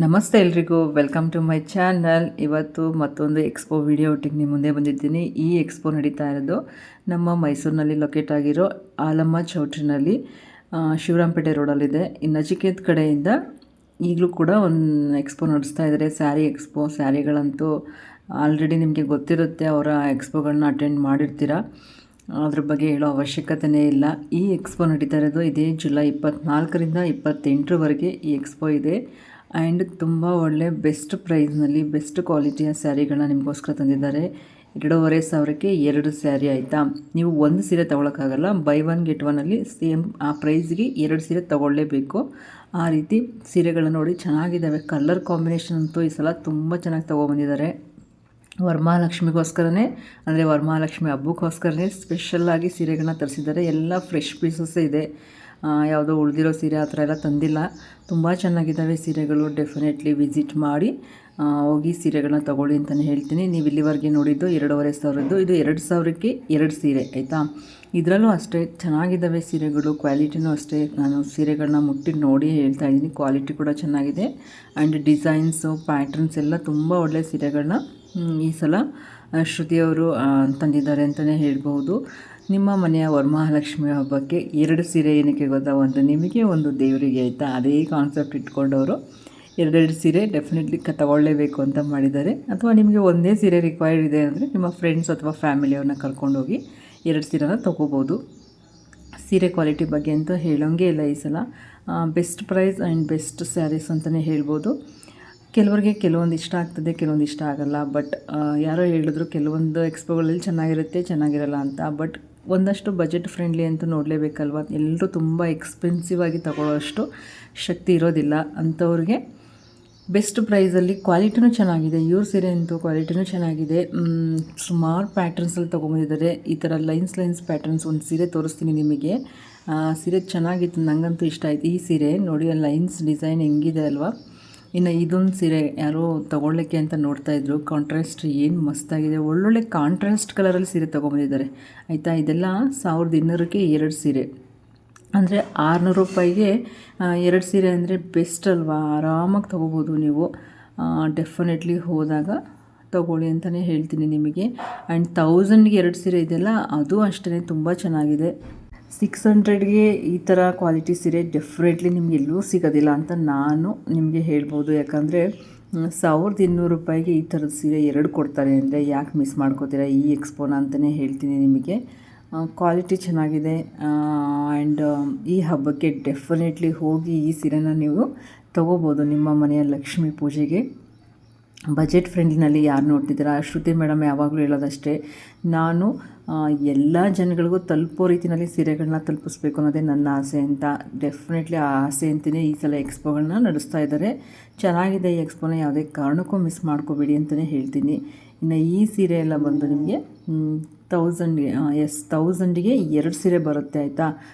ನಮಸ್ತೆ ಎಲ್ರಿಗೂ, welcome to my channel. ಇವತ್ತು ಮತ್ತೊಂದು ಎಕ್ಸ್ಪೋ ವಿಡಿಯೋ ಒಟ್ಟಿಗೆ ನಿಮ್ಮ ಮುಂದೆ ಬಂದಿದ್ದೀನಿ. ಈ ಎಕ್ಸ್ಪೋ ನಡೀತಾ ಇರೋದು ನಮ್ಮ ಮೈಸೂರಿನಲ್ಲಿ ಲೊಕೇಟ್ ಆಗಿರೋ ಆಲಮ್ಮ ಚೌಟ್ರಿನಲ್ಲಿ, ಶಿವರಾಂಪೇಟೆ ರೋಡಲ್ಲಿದೆ. ಇನ್ನು ನಚಿಕೇತ್ ಕಡೆಯಿಂದ ಈಗಲೂ ಕೂಡ ಒಂದು ಎಕ್ಸ್ಪೋ ನಡೆಸ್ತಾ ಇದ್ದಾರೆ, ಸ್ಯಾರಿ ಎಕ್ಸ್ಪೋ. ಸ್ಯಾರಿಗಳಂತೂ ಆಲ್ರೆಡಿ ನಿಮಗೆ ಗೊತ್ತಿರುತ್ತೆ, ಅವರ ಎಕ್ಸ್ಪೋಗಳನ್ನ ಅಟೆಂಡ್ ಮಾಡಿರ್ತೀರ, ಅದ್ರ ಬಗ್ಗೆ ಹೇಳೋ ಅವಶ್ಯಕತೆಯೇ ಇಲ್ಲ. ಈ ಎಕ್ಸ್ಪೋ ನಡೀತಾ ಇರೋದು ಇದೇ ಜುಲೈ 24ರಿಂದ 28ರವರೆಗೆ ಈ ಎಕ್ಸ್ಪೋ ಇದೆ. ಆ್ಯಂಡ್ ತುಂಬ ಒಳ್ಳೆ ಬೆಸ್ಟ್ ಪ್ರೈಸ್ನಲ್ಲಿ ಬೆಸ್ಟ್ ಕ್ವಾಲಿಟಿಯ ಸ್ಯಾರಿಗಳನ್ನ ನಿಮಗೋಸ್ಕರ ತಂದಿದ್ದಾರೆ. 2,500ಕ್ಕೆ 2 ಸ್ಯಾರಿ ಆಯಿತಾ. ನೀವು ಒಂದು ಸೀರೆ ತೊಗೊಳಕ್ಕಾಗಲ್ಲ, ಬೈ ಒನ್ ಗೆಟ್ ಒನ್ನಲ್ಲಿ ಸೇಮ್ ಆ ಪ್ರೈಸ್ಗೆ 2 ಸೀರೆ ತೊಗೊಳ್ಳೇಬೇಕು. ಆ ರೀತಿ ಸೀರೆಗಳನ್ನ ನೋಡಿ, ಚೆನ್ನಾಗಿದ್ದಾವೆ. ಕಲರ್ ಕಾಂಬಿನೇಷನ್ ಅಂತೂ ಈ ಸಲ ತುಂಬ ಚೆನ್ನಾಗಿ ತೊಗೊಬಂದಿದ್ದಾರೆ. ವರಮಹಾಲಕ್ಷ್ಮಿಗೋಸ್ಕರನೇ, ಅಂದರೆ ವರಮಹಾಲಕ್ಷ್ಮಿ ಹಬ್ಬಕ್ಕೋಸ್ಕರನೇ ಸ್ಪೆಷಲ್ಲಾಗಿ ಸೀರೆಗಳನ್ನ ತರಿಸಿದ್ದಾರೆ. ಎಲ್ಲ ಫ್ರೆಶ್ ಪೀಸಸ್ಸೇ ಇದೆ, ಯಾವುದೋ ಉಳಿದಿರೋ ಸೀರೆ ಆ ಥರ ಎಲ್ಲ ತಂದಿಲ್ಲ. ತುಂಬ ಚೆನ್ನಾಗಿದ್ದಾವೆ ಸೀರೆಗಳು. ಡೆಫಿನೆಟ್ಲಿ ವಿಸಿಟ್ ಮಾಡಿ ಹೋಗಿ ಸೀರೆಗಳನ್ನ ತೊಗೊಳ್ಳಿ ಅಂತಲೇ ಹೇಳ್ತೀನಿ. ನೀವು ಇಲ್ಲಿವರೆಗೆ ನೋಡಿದ್ದು 2,500, ಇದು 2,000ಕ್ಕೆ 2 ಸೀರೆ ಆಯಿತಾ. ಇದರಲ್ಲೂ ಅಷ್ಟೇ ಚೆನ್ನಾಗಿದ್ದಾವೆ ಸೀರೆಗಳು, ಕ್ವಾಲಿಟಿನೂ ಅಷ್ಟೇ. ನಾನು ಸೀರೆಗಳನ್ನ ಮುಟ್ಟಿ ನೋಡಿ ಹೇಳ್ತಾ ಇದ್ದೀನಿ, ಕ್ವಾಲಿಟಿ ಕೂಡ ಚೆನ್ನಾಗಿದೆ. ಆ್ಯಂಡ್ ಡಿಸೈನ್ಸು, ಪ್ಯಾಟ್ರನ್ಸ್ ಎಲ್ಲ ತುಂಬ ಒಳ್ಳೆಯ ಸೀರೆಗಳನ್ನ ಈ ಸಲ ಶ್ರುತಿಯವರು ತಂದಿದ್ದಾರೆ ಅಂತಲೇ ಹೇಳ್ಬೋದು. ನಿಮ್ಮ ಮನೆಯ ವರಮಹಾಲಕ್ಷ್ಮಿ ಹಬ್ಬಕ್ಕೆ 2 ಸೀರೆ ಏನಕ್ಕೆ ಗೊತ್ತಾ, ಒಂದು ನಿಮಗೆ, ಒಂದು ದೇವರಿಗೆ ಆಯಿತಾ. ಅದೇ ಕಾನ್ಸೆಪ್ಟ್ ಇಟ್ಕೊಂಡವರು 2 ಸೀರೆ ಡೆಫಿನೆಟ್ಲಿ ತಗೊಳ್ಳೇಬೇಕು ಅಂತ ಮಾಡಿದ್ದಾರೆ. ಅಥವಾ ನಿಮಗೆ ಒಂದೇ ಸೀರೆ ರಿಕ್ವೈರ್ಡ್ ಇದೆ ಅಂದರೆ ನಿಮ್ಮ ಫ್ರೆಂಡ್ಸ್ ಅಥವಾ ಫ್ಯಾಮಿಲಿಯವ್ರನ್ನ ಕರ್ಕೊಂಡೋಗಿ 2 ಸೀರೆನ ತೊಗೋಬೋದು. ಸೀರೆ ಕ್ವಾಲಿಟಿ ಬಗ್ಗೆ ಅಂತೂ ಹೇಳೋಂಗೆ ಇಲ್ಲ. ಈ ಸಲ best price and best sarees ಅಂತಲೇ ಹೇಳ್ಬೋದು. ಕೆಲವರಿಗೆ ಕೆಲವೊಂದು ಇಷ್ಟ ಆಗ್ತದೆ, ಕೆಲವೊಂದು ಇಷ್ಟ ಆಗೋಲ್ಲ. ಬಟ್ ಯಾರೋ ಹೇಳಿದ್ರು ಕೆಲವೊಂದು ಎಕ್ಸ್ಪೋಗಳಲ್ಲಿ ಚೆನ್ನಾಗಿರಲ್ಲ ಅಂತ. ಬಟ್ ಒಂದಷ್ಟು ಬಜೆಟ್ ಫ್ರೆಂಡ್ಲಿ ಅಂತೂ ನೋಡಲೇಬೇಕಲ್ವ. ಎಲ್ಲರೂ ತುಂಬ ಎಕ್ಸ್ಪೆನ್ಸಿವ್ ಆಗಿ ತಗೊಳ್ಳೋಷ್ಟು ಶಕ್ತಿ ಇರೋದಿಲ್ಲ. ಅಂಥವ್ರಿಗೆ ಬೆಸ್ಟ್ ಪ್ರೈಸಲ್ಲಿ ಕ್ವಾಲಿಟಿನೂ ಚೆನ್ನಾಗಿದೆ. ಇವ್ರ ಸೀರೆ ಅಂತೂ ಕ್ವಾಲಿಟಿನೂ ಚೆನ್ನಾಗಿದೆ. ಸುಮಾರು ಪ್ಯಾಟ್ರನ್ಸಲ್ಲಿ ತೊಗೊಂಬಂದಿದ್ದಾರೆ. ಈ ಥರ ಲೈನ್ಸ್ ಪ್ಯಾಟ್ರನ್ಸ್ ಒಂದು ಸೀರೆ ತೋರಿಸ್ತೀನಿ ನಿಮಗೆ. ಸೀರೆ ಚೆನ್ನಾಗಿತ್ತು, ನನಗಂತೂ ಇಷ್ಟ ಆಯಿತು. ಈ ಸೀರೆ ನೋಡಿ, ಲೈನ್ಸ್ ಡಿಸೈನ್ ಹೆಂಗಿದೆ ಅಲ್ವಾ. ಇನ್ನು ಇದೊಂದು ಸೀರೆ ಯಾರೋ ತೊಗೊಳ್ಳಿಕ್ಕೆ ಅಂತ ನೋಡ್ತಾಯಿದ್ರು. ಕಾಂಟ್ರಾಸ್ಟ್ ಏನು ಮಸ್ತಾಗಿದೆ, ಒಳ್ಳೊಳ್ಳೆ ಕಾಂಟ್ರಾಸ್ಟ್ ಕಲರಲ್ಲಿ ಸೀರೆ ತೊಗೊಂಬಂದಿದ್ದಾರೆ ಆಯಿತಾ. ಇದೆಲ್ಲ 1,200ಕ್ಕೆ 2 ಸೀರೆ, ಅಂದರೆ 600 ರೂಪಾಯಿಗೆ 2 ಸೀರೆ ಅಂದರೆ ಬೆಸ್ಟ್ ಅಲ್ವಾ. ಆರಾಮಾಗಿ ತೊಗೋಬೋದು ನೀವು. ಡೆಫಿನೆಟ್ಲಿ ಹೋದಾಗ ತೊಗೊಳ್ಳಿ ಅಂತಲೇ ಹೇಳ್ತೀನಿ ನಿಮಗೆ. ಆ್ಯಂಡ್ 1000ಗೆ 2 ಸೀರೆ ಇದೆಯಲ್ಲ, ಅದು ಅಷ್ಟೇ ತುಂಬ ಚೆನ್ನಾಗಿದೆ. 600ಗೆ ಈ ಥರ ಕ್ವಾಲಿಟಿ ಸೀರೆ ಡೆಫಿನೆಟ್ಲಿ ನಿಮ್ಗೆ ಎಲ್ಲೂ ಸಿಗೋದಿಲ್ಲ ಅಂತ ನಾನು ನಿಮಗೆ ಹೇಳ್ಬೋದು. ಯಾಕಂದರೆ 1,200 ರೂಪಾಯಿಗೆ ಈ ಥರದ ಸೀರೆ 2 ಕೊಡ್ತಾರೆ ಅಂದರೆ ಯಾಕೆ ಮಿಸ್ ಮಾಡ್ಕೋತೀರಾ ಈ ಎಕ್ಸ್ಪೋನ ಅಂತಲೇ ಹೇಳ್ತೀನಿ ನಿಮಗೆ. ಕ್ವಾಲಿಟಿ ಚೆನ್ನಾಗಿದೆ. ಆ್ಯಂಡ್ ಈ ಹಬ್ಬಕ್ಕೆ ಡೆಫಿನೆಟ್ಲಿ ಹೋಗಿ ಈ ಸೀರೆನ ನೀವು ತೊಗೋಬೋದು ನಿಮ್ಮ ಮನೆಯ ಲಕ್ಷ್ಮೀ ಪೂಜೆಗೆ. ಬಜೆಟ್ ಫ್ರೆಂಡ್ಲಿನಲ್ಲಿ ಯಾರು ನೋಡ್ತಿದ್ದೀರಾ, ಶ್ರುತಿ ಮೇಡಮ್ ಯಾವಾಗಲೂ ಹೇಳೋದಷ್ಟೇ, ನಾನು ಎಲ್ಲ ಜನಗಳಿಗೂ ತಲುಪೋ ರೀತಿಯಲ್ಲಿ ಸೀರೆಗಳನ್ನ ತಲುಪಿಸ್ಬೇಕು ಅನ್ನೋದೇ ನನ್ನ ಆಸೆ ಅಂತ. ಡೆಫಿನೆಟ್ಲಿ ಆ ಆಸೆ ಅಂತಲೇ ಈ ಸಲ ಎಕ್ಸ್ಪೋಗಳನ್ನ ನಡೆಸ್ತಾ ಇದ್ದಾರೆ. ಚೆನ್ನಾಗಿದೆ ಈ ಎಕ್ಸ್ಪೋನ, ಯಾವುದೇ ಕಾರಣಕ್ಕೂ ಮಿಸ್ ಮಾಡ್ಕೋಬೇಡಿ ಅಂತಲೇ ಹೇಳ್ತೀನಿ. ಇನ್ನು ಈ ಸೀರೆ ಎಲ್ಲ ಬಂದು ನಿಮಗೆ 1000ಗೆ 2 ಸೀರೆ ಬರುತ್ತೆ ಆಯಿತಾ.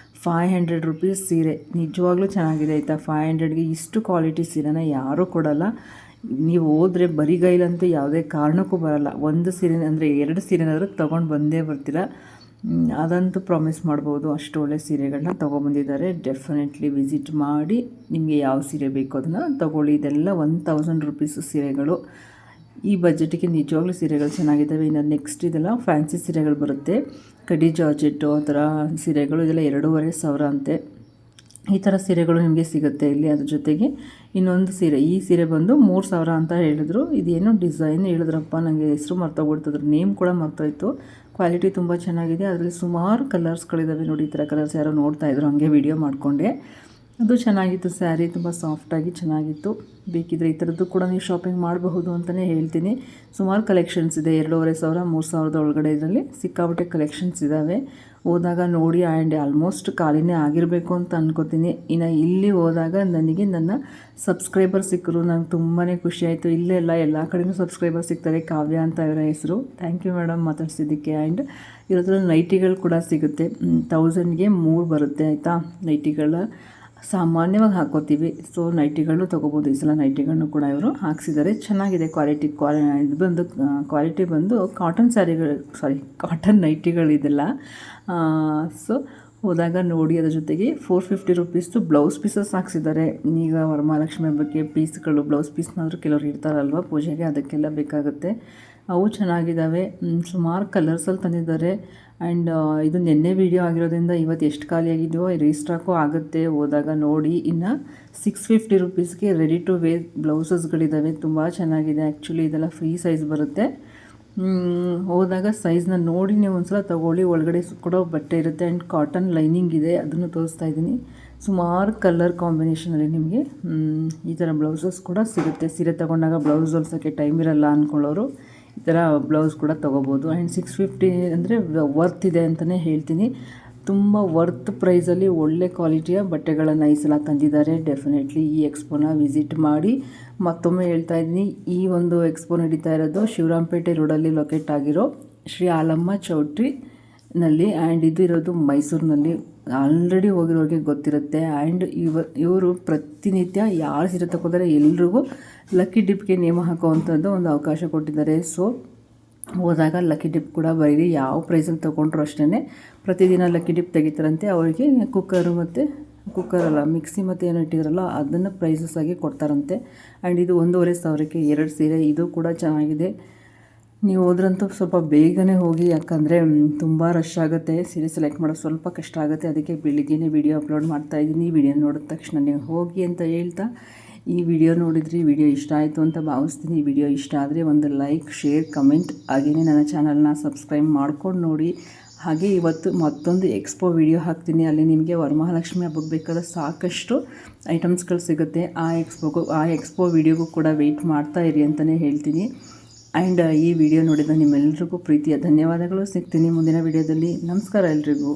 500 ರೂಪೀಸ್ ಸೀರೆ, ನಿಜವಾಗ್ಲೂ ಚೆನ್ನಾಗಿದೆ ಆಯಿತಾ. 500ಗೆ ಇಷ್ಟು ಕ್ವಾಲಿಟಿ ಸೀರೆನ ಯಾರೂ ಕೊಡೋಲ್ಲ. ನೀವು ಹೋದರೆ ಬರಿಗೈಲಂತೂ ಯಾವುದೇ ಕಾರಣಕ್ಕೂ ಬರೋಲ್ಲ. ಒಂದು ಸೀರೆ ಅಂದರೆ 2 ಸೀರೆನಾದರೂ ತೊಗೊಂಡು ಬಂದೇ ಬರ್ತೀರ, ಅದಂತೂ ಪ್ರಾಮಿಸ್ ಮಾಡ್ಬೋದು. ಅಷ್ಟು ಒಳ್ಳೆ ಸೀರೆಗಳನ್ನ ತೊಗೊಬಂದಿದ್ದಾರೆ. ಡೆಫಿನೆಟ್ಲಿ ವಿಸಿಟ್ ಮಾಡಿ ನಿಮಗೆ ಯಾವ ಸೀರೆ ಬೇಕೋ ಅದನ್ನು ತೊಗೊಳ್ಳಿ. ಇದೆಲ್ಲ 1000 ರೂಪೀಸು ಸೀರೆಗಳು. ಈ ಬಜೆಟಿಗೆ ನಿಜವಾಗ್ಲೂ ಸೀರೆಗಳು ಚೆನ್ನಾಗಿದ್ದಾವೆ. ಇನ್ನು ನೆಕ್ಸ್ಟ್ ಇದೆಲ್ಲ ಫ್ಯಾನ್ಸಿ ಸೀರೆಗಳು ಬರುತ್ತೆ, ಕಡಿ ಜಾರ್ಜೆಟ್ಟು ಆ ಥರ ಸೀರೆಗಳು. ಇದೆಲ್ಲ 2,500 ಅಂತೆ. ಈ ಥರ ಸೀರೆಗಳು ನಿಮಗೆ ಸಿಗುತ್ತೆ ಇಲ್ಲಿ. ಅದ್ರ ಜೊತೆಗೆ ಇನ್ನೊಂದು ಸೀರೆ, ಈ ಸೀರೆ ಬಂದು 3,000 ಅಂತ ಹೇಳಿದ್ರು. ಇದೇನೋ ಡಿಸೈನ್ ಹೇಳಿದ್ರಪ್ಪ, ನನಗೆ ಹೆಸರು ಮರ್ತೋಗ್ಬಿಡ್ತದ್ರ, ನೇಮ್ ಕೂಡ ಮರ್ತೋಯ್ತು. ಕ್ವಾಲಿಟಿ ತುಂಬ ಚೆನ್ನಾಗಿದೆ. ಅದರಲ್ಲಿ ಸುಮಾರು ಕಲರ್ಸ್ಗಳಿದ್ದಾವೆ ನೋಡಿ. ಈ ಥರ ಕಲರ್ಸ್ ಯಾರೋ ನೋಡ್ತಾಯಿದ್ರು, ಹಾಗೆ ವಿಡಿಯೋ ಮಾಡಿಕೊಂಡೆ. ಅದು ಚೆನ್ನಾಗಿತ್ತು ಸ್ಯಾರಿ, ತುಂಬ ಸಾಫ್ಟಾಗಿ ಚೆನ್ನಾಗಿತ್ತು. ಬೇಕಿದ್ದರೆ ಈ ಥರದ್ದು ಕೂಡ ನೀವು ಶಾಪಿಂಗ್ ಮಾಡಬಹುದು ಅಂತಲೇ ಹೇಳ್ತೀನಿ. ಸುಮಾರು ಕಲೆಕ್ಷನ್ಸ್ ಇದೆ. 2,500, 3,000 ಒಳಗಡೆ ಇದರಲ್ಲಿ ಸಿಕ್ಕಾಪಟ್ಟೆ ಕಲೆಕ್ಷನ್ಸ್ ಇದ್ದಾವೆ. ಹೋದಾಗ ನೋಡಿ. ಆ್ಯಂಡ್ ಆಲ್ಮೋಸ್ಟ್ ಖಾಲಿನೇ ಆಗಿರಬೇಕು ಅಂತ ಅಂದ್ಕೋತೀನಿ. ಇನ್ನು ಇಲ್ಲಿ ಹೋದಾಗ ನನಗೆ ನನ್ನ ಸಬ್ಸ್ಕ್ರೈಬರ್ ಸಿಕ್ಕರು, ನನಗೆ ತುಂಬಾ ಖುಷಿಯಾಯಿತು. ಇಲ್ಲೇ ಎಲ್ಲ ಕಡೆಯೂ ಸಬ್ಸ್ಕ್ರೈಬರ್ ಸಿಗ್ತಾರೆ. ಕಾವ್ಯ ಅಂತ ಇವರ ಹೆಸರು. ಥ್ಯಾಂಕ್ ಯು ಮೇಡಮ್ ಮಾತಾಡ್ಸಿದ್ದಕ್ಕೆ. ಆ್ಯಂಡ್ ಇರೋದ್ರಲ್ಲಿ ನೈಟಿಗಳು ಕೂಡ ಸಿಗುತ್ತೆ. 1000ಗೆ 3 ಬರುತ್ತೆ ಆಯಿತಾ. ನೈಟಿಗಳ ಸಾಮಾನ್ಯವಾಗಿ ಹಾಕ್ಕೋತೀವಿ, ಸೊ ನೈಟಿಗಳು ತೊಗೋಬೋದು. ಈ ಸಲ ನೈಟಿಗಳನ್ನು ಕೂಡ ಇವರು ಹಾಕ್ಸಿದ್ದಾರೆ. ಚೆನ್ನಾಗಿದೆ ಕ್ವಾಲಿಟಿ. ಇದು ಬಂದು ಕ್ವಾಲಿಟಿ ಬಂದು ಕಾಟನ್ ಸ್ಯಾರಿಗಳು, ಕಾಟನ್ ನೈಟಿಗಳಿದೆಲ್ಲ. ಸೊ ಹೋದಾಗ ನೋಡಿ. ಅದ್ರ ಜೊತೆಗೆ 450 ರುಪೀಸ್ದು ಬ್ಲೌಸ್ ಪೀಸಸ್ ಹಾಕ್ಸಿದ್ದಾರೆ. ಈಗ ವರಮಹಾಲಕ್ಷ್ಮಿ ಹಬ್ಬಕ್ಕೆ ಪೀಸ್ಗಳು ಬ್ಲೌಸ್ ಪೀಸ್ನಾದರೂ ಕೆಲವ್ರು ಇಡ್ತಾರಲ್ವ ಪೂಜೆಗೆ, ಅದಕ್ಕೆಲ್ಲ ಬೇಕಾಗುತ್ತೆ. ಅವು ಚೆನ್ನಾಗಿದ್ದಾವೆ. ಸುಮಾರು ಕಲರ್ಸಲ್ಲಿ ತಂದಿದ್ದಾರೆ. ಆ್ಯಂಡ್ ಇದು ನಿನ್ನೆ ವೀಡಿಯೋ ಆಗಿರೋದ್ರಿಂದ ಇವತ್ತು ಎಷ್ಟು ಖಾಲಿಯಾಗಿದೆಯೋ ರೀಸ್ಟಾಕು ಆಗುತ್ತೆ, ಹೋದಾಗ ನೋಡಿ. ಇನ್ನು 650 ರುಪೀಸ್ಗೆ ರೆಡಿ ಟು ವೇರ್ ಬ್ಲೌಸಸ್ಗಳಿದ್ದಾವೆ. ತುಂಬ ಚೆನ್ನಾಗಿದೆ. ಆ್ಯಕ್ಚುಲಿ ಇದೆಲ್ಲ ಫ್ರೀ ಸೈಜ್ ಬರುತ್ತೆ. ಹೋದಾಗ ಸೈಜ್ನ ನೋಡಿ ನೀವು ಒಂದ್ಸಲ ತೊಗೊಳ್ಳಿ. ಒಳಗಡೆ ಕೂಡ ಬಟ್ಟೆ ಇರುತ್ತೆ ಆ್ಯಂಡ್ ಕಾಟನ್ ಲೈನಿಂಗ್ ಇದೆ, ಅದನ್ನು ತೋರಿಸ್ತಾ ಇದ್ದೀನಿ. ಸುಮಾರು ಕಲರ್ ಕಾಂಬಿನೇಷನಲ್ಲಿ ನಿಮಗೆ ಈ ಥರ ಬ್ಲೌಸಸ್ ಕೂಡ ಸಿಗುತ್ತೆ. ಸೀರೆ ತೊಗೊಂಡಾಗ ಬ್ಲೌಸ್ ಹೊಲ್ಸೋಕ್ಕೆ ಟೈಮ್ ಇರಲ್ಲ ಅಂದ್ಕೊಳ್ಳೋರು ಈ ಥರ ಬ್ಲೌಸ್ ಕೂಡ ತೊಗೋಬೋದು. ಆ್ಯಂಡ್ 650 ಅಂದರೆ ವರ್ತ್ ಇದೆ ಅಂತಲೇ ಹೇಳ್ತೀನಿ. ತುಂಬ ವರ್ತ್ ಪ್ರೈಸಲ್ಲಿ ಒಳ್ಳೆ ಕ್ವಾಲಿಟಿಯ ಬಟ್ಟೆಗಳನ್ನು ಈ ಸಲ ತಂದಿದ್ದಾರೆ. ಡೆಫಿನೆಟ್ಲಿ ಈ ಎಕ್ಸ್ಪೋನ ವಿಸಿಟ್ ಮಾಡಿ. ಮತ್ತೊಮ್ಮೆ ಹೇಳ್ತಾ ಇದ್ದೀನಿ, ಈ ಒಂದು ಎಕ್ಸ್ಪೋ ನಡೀತಾ ಇರೋದು ಶಿವರಾಂಪೇಟೆ ರೋಡಲ್ಲಿ ಲೊಕೇಟ್ ಆಗಿರೋ ಶ್ರೀ ಆಲಮ್ಮ ಚೌಟ್ರಿನಲ್ಲಿ. ಆ್ಯಂಡ್ ಇದು ಇರೋದು ಮೈಸೂರಿನಲ್ಲಿ. ಆಲ್ರೆಡಿ ಹೋಗಿರೋರಿಗೆ ಗೊತ್ತಿರುತ್ತೆ. ಆ್ಯಂಡ್ ಇವರು ಪ್ರತಿನಿತ್ಯ ಯಾರು ಸೀರೆ ತಗೋತಾರೆ ಎಲ್ರಿಗೂ ಲಕ್ಕಿ ಡಿಪ್ಗೆ ನೇಮ ಹಾಕೋವಂಥದ್ದು ಒಂದು ಅವಕಾಶ ಕೊಟ್ಟಿದ್ದಾರೆ. ಸೊ ಹೋದಾಗ ಲಕ್ಕಿ ಡಿಪ್ ಕೂಡ ಬರೀರಿ. ಯಾವ ಪ್ರೈಸಲ್ಲಿ ತೊಗೊಂಡ್ರು ಅಷ್ಟೇ ಪ್ರತಿದಿನ ಲಕ್ಕಿ ಡಿಪ್ ತೆಗಿತಾರಂತೆ. ಅವರಿಗೆ ಮಿಕ್ಸಿ ಮತ್ತು ಏನೋ ಇಟ್ಟಿದ್ರಲ್ಲ ಅದನ್ನು ಪ್ರೈಸಸ್ ಆಗಿ ಕೊಡ್ತಾರಂತೆ. ಆ್ಯಂಡ್ ಇದು 1,500ಕ್ಕೆ 2 ಸೀರೆ. ಇದು ಕೂಡ ಚೆನ್ನಾಗಿದೆ. ನೀವು ಹೋದ್ರಂತೂ ಸ್ವಲ್ಪ ಬೇಗನೆ ಹೋಗಿ, ಯಾಕಂದರೆ ತುಂಬ ರಶ್ ಆಗುತ್ತೆ. ಸೀರೆ ಸೆಲೆಕ್ಟ್ ಮಾಡೋದು ಸ್ವಲ್ಪ ಕಷ್ಟ ಆಗುತ್ತೆ. ಅದಕ್ಕೆ ಬೆಳಿಗ್ಗೆನೇ ವಿಡಿಯೋ ಅಪ್ಲೋಡ್ ಮಾಡ್ತಾಯಿದ್ದೀನಿ. ಈ ವಿಡಿಯೋ ನೋಡಿದ ತಕ್ಷಣ ನೀವು ಹೋಗಿ ಅಂತ ಹೇಳ್ತಾ, ಈ ವಿಡಿಯೋ ನೋಡಿದ್ರಿ, ವಿಡಿಯೋ ಇಷ್ಟ ಆಯಿತು ಅಂತ ಭಾವಿಸ್ತೀನಿ. ಈ ವಿಡಿಯೋ ಇಷ್ಟ ಆದರೆ ಒಂದು ಲೈಕ್, ಶೇರ್, ಕಮೆಂಟ್, ಹಾಗೆಯೇ ನನ್ನ ಚಾನಲ್ನ ಸಬ್ಸ್ಕ್ರೈಬ್ ಮಾಡ್ಕೊಂಡು ನೋಡಿ. ಹಾಗೆ ಇವತ್ತು ಮತ್ತೊಂದು ಎಕ್ಸ್ಪೋ ವಿಡಿಯೋ ಹಾಕ್ತೀನಿ. ಅಲ್ಲಿ ನಿಮಗೆ ವರಮಹಾಲಕ್ಷ್ಮಿ ಹಬ್ಬಕ್ಕೆ ಬೇಕಾದ ಸಾಕಷ್ಟು ಐಟಮ್ಸ್ಗಳು ಸಿಗುತ್ತೆ. ಆ ಎಕ್ಸ್ಪೋ ವಿಡಿಯೋಗೂ ಕೂಡ ವೆಯ್ಟ್ ಮಾಡ್ತಾ ಇರಿ ಅಂತಲೇ ಹೇಳ್ತೀನಿ. ಆ್ಯಂಡ್ ಈ ವಿಡಿಯೋ ನೋಡಿದ ನಿಮ್ಮೆಲ್ಲರಿಗೂ ಪ್ರೀತಿಯ ಧನ್ಯವಾದಗಳು. ಸಿಗ್ತೀನಿ ಮುಂದಿನ ವಿಡಿಯೋದಲ್ಲಿ. ನಮಸ್ಕಾರ ಎಲ್ರಿಗೂ.